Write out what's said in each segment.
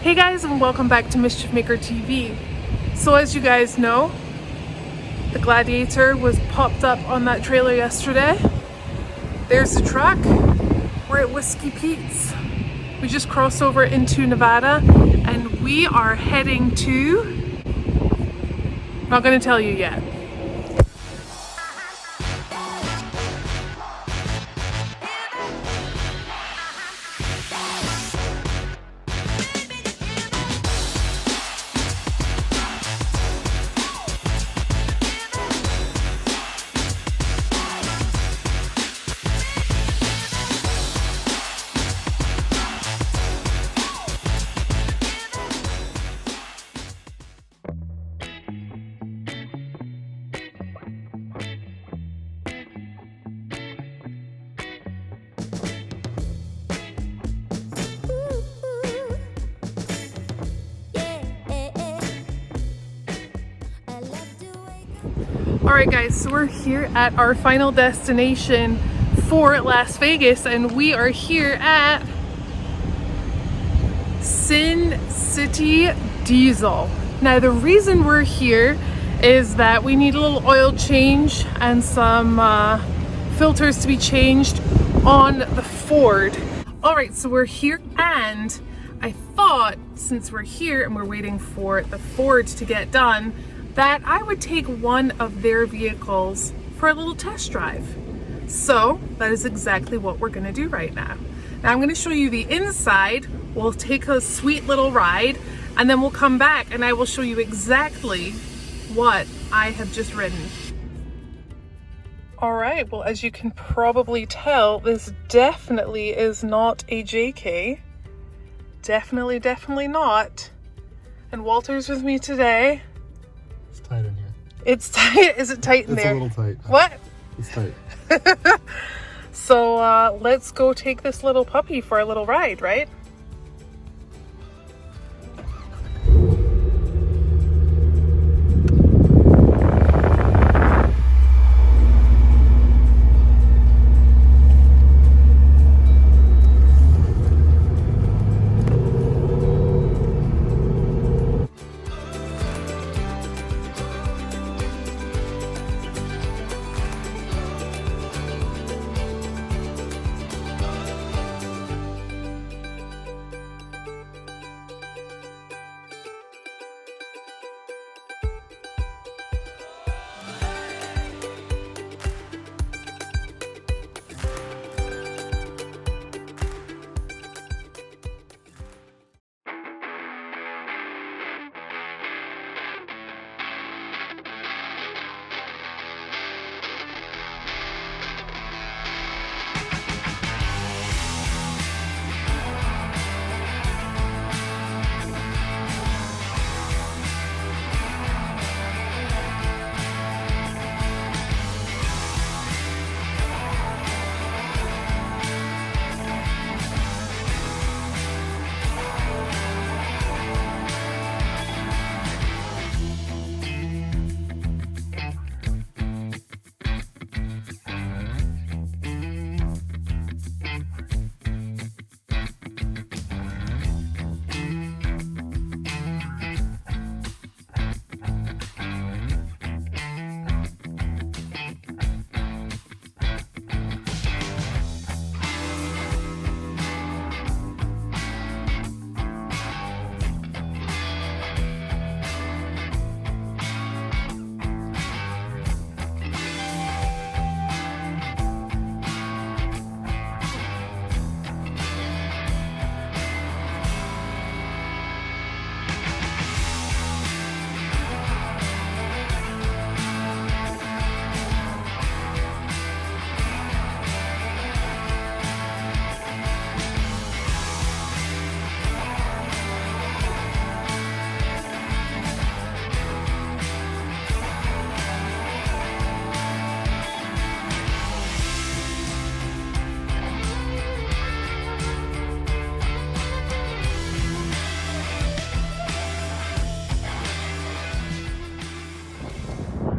Hey guys, and welcome back to Mischief Maker TV. So as you guys know, the Gladiator was popped up on that trailer yesterday. There's the truck. We're at Whiskey Pete's. We just crossed over into Nevada and we are heading to... Not gonna tell you yet. Alright guys, so we're here at our final destination for Las Vegas and we are here at Sin City Diesel. Now the reason we're here is that we need a little oil change and some filters to be changed on the Ford. Alright, so we're here and I thought since we're here and we're waiting for the Ford to get done that I would take one of their vehicles for a little test drive. So that is exactly what we're gonna do right now. Now I'm gonna show you the inside. We'll take a sweet little ride and then we'll come back and I will show you exactly what I have just ridden. All right, well, as you can probably tell, this definitely is not a JK. Definitely not. And Walter's with me today. It's tight in here. It's tight. Is it tight in there? It's a little tight. What? It's tight. So let's go take this little puppy for a little ride, right?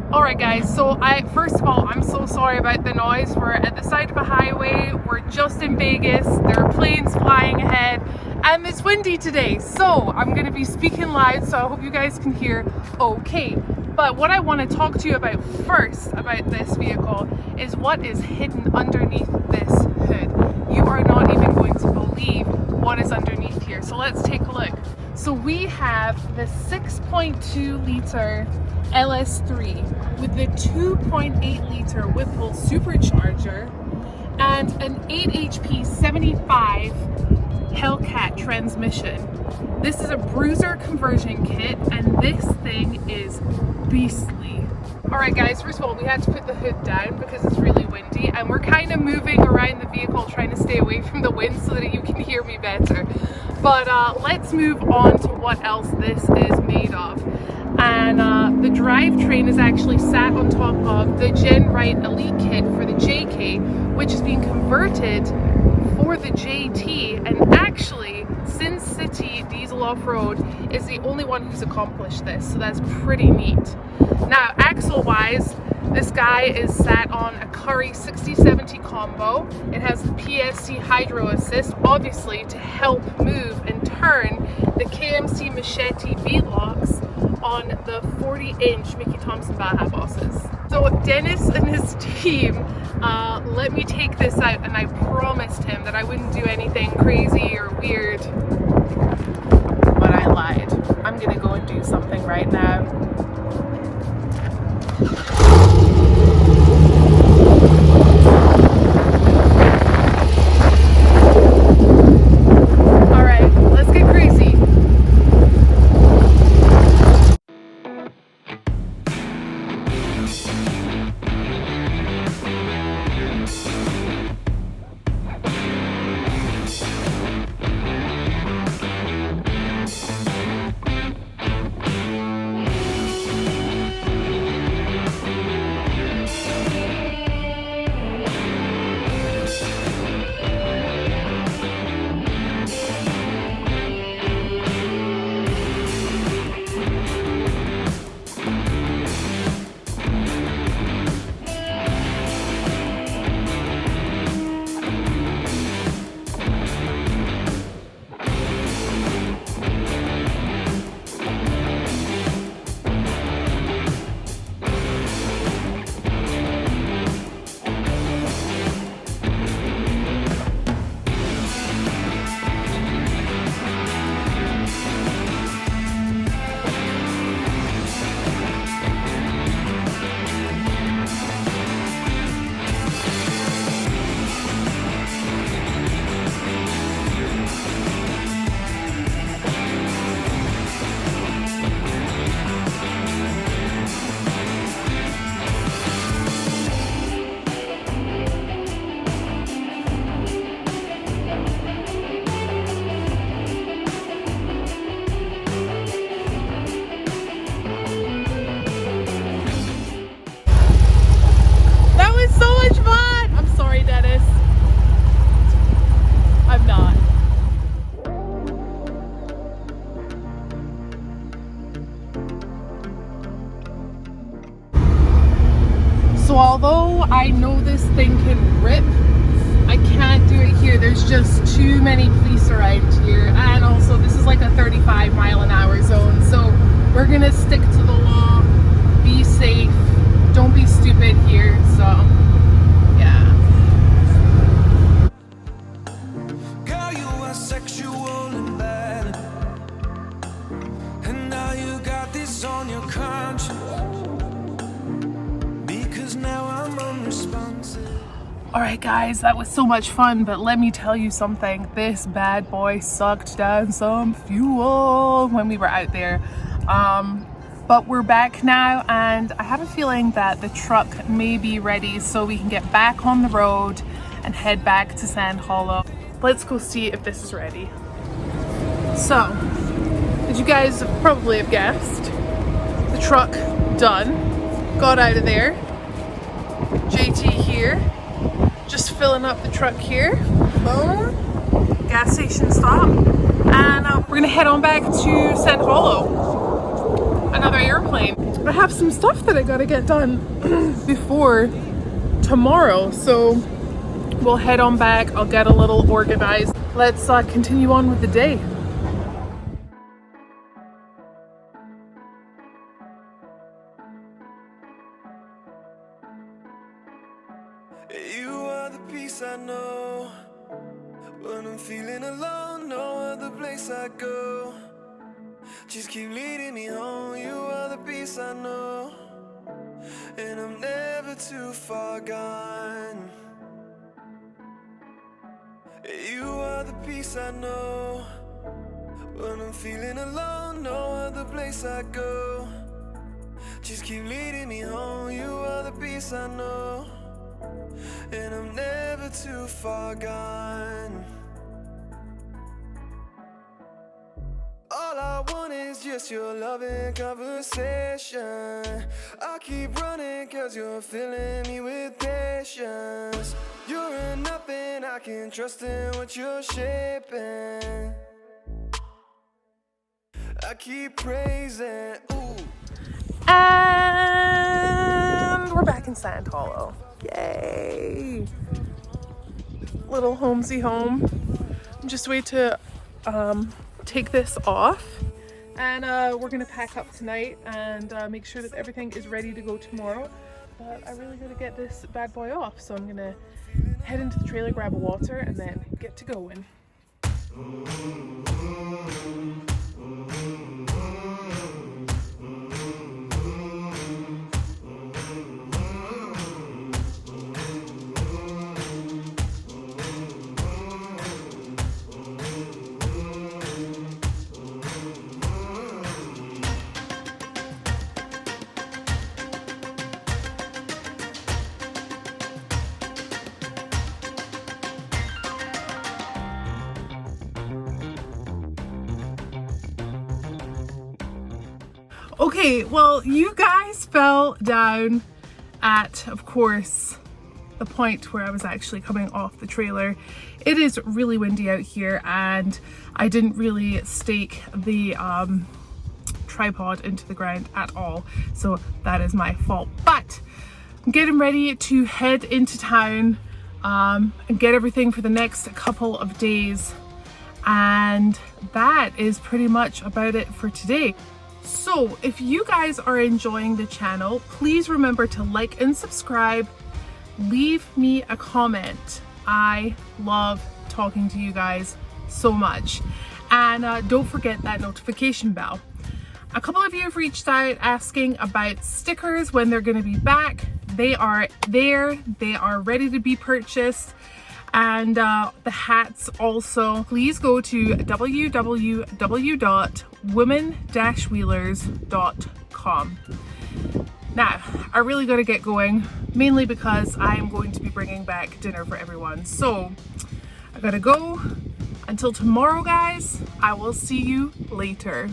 Alright guys, so first of all, I'm so sorry about the noise. We're at the side of a highway, we're just in Vegas, there are planes flying ahead, and it's windy today, so I'm going to be speaking loud, so I hope you guys can hear okay. But what I want to talk to you about first about this vehicle is what is hidden underneath this hood. You are not even going to believe what is underneath here, so let's take a look. So we have the 6.2 litre LS3 with the 2.8 litre Whipple supercharger and an 8 HP 75 Hellcat transmission. This is a bruiser conversion kit and this thing is beastly. Alright guys, first of all we had to put the hood down because it's really windy and we're kind of moving around the vehicle trying to stay away from the wind so that you can hear me better. But let's move on to what else this is made of. And the drivetrain is actually sat on top of the Gen Right Elite kit for the JK, which is being converted for the JT, and actually Sin City Diesel Off-Road is the only one who's accomplished this, so that's pretty neat. Now axle wise, this guy is sat on a Curry 6070 combo. It has the PSC Hydro Assist, obviously to help move and turn the KMC Machete V-Locks on the 40-inch Mickey Thompson Baja bosses. So Dennis and his team let me take this out, and I promised him that I wouldn't do anything crazy or weird, but I lied. I'm gonna go and do something right now. So although I know this thing can rip, I can't do it here. There's just too many police around here, and also this is like a 35-mile-an-hour zone, so we're gonna stick to the law, be safe, don't be stupid here, so yeah. Girl, you are sexual and bad, and now you got this on your conscience. Alright guys, that was so much fun, but let me tell you something. This bad boy sucked down some fuel when we were out there. But we're back now, and I have a feeling that the truck may be ready so we can get back on the road and head back to Sand Hollow. Let's go see if this is ready. So, as you guys probably have guessed, the truck done. Got out of there. JT here. Just filling up the truck here. Boom. Gas station stop. And we're gonna head on back to Sand Hollow. Another airplane. But I have some stuff that I gotta get done before tomorrow. So we'll head on back. I'll get a little organized. let's continue on with the day. You are the peace I know when I'm feeling alone. No other place I go. Just keep leading me home. You are the peace I know, and I'm never too far gone. You are the peace I know when I'm feeling alone. No other place I go. Just keep leading me home. You are the peace I know, and I'm never too far gone. All I want is just your loving conversation. I keep running cause you're filling me with patience. You're nothing I can trust in what you're shaping. I keep praising, ooh. And we're back in Sand Hollow. Yay! Little homesy home. Just wait to take this off, and we're gonna pack up tonight and make sure that everything is ready to go tomorrow. But I really gotta get this bad boy off, so I'm gonna head into the trailer, grab a water, and then get to going. Okay, well, you guys fell down at, of course, the point where I was actually coming off the trailer. It is really windy out here, and I didn't really stake the tripod into the ground at all, so that is my fault. But I'm getting ready to head into town and get everything for the next couple of days, and that is pretty much about it for today. So if you guys are enjoying the channel, please remember to like and subscribe. Leave me a comment. I love talking to you guys so much. And don't forget that notification bell. A couple of you have reached out asking about stickers, when they're going to be back. They are there. They are ready to be purchased. And the hats also. Please go to www.women-wheelers.com. Now, I really got to get going, mainly because I am going to be bringing back dinner for everyone. So I gotta go. Until tomorrow, guys, I will see you later.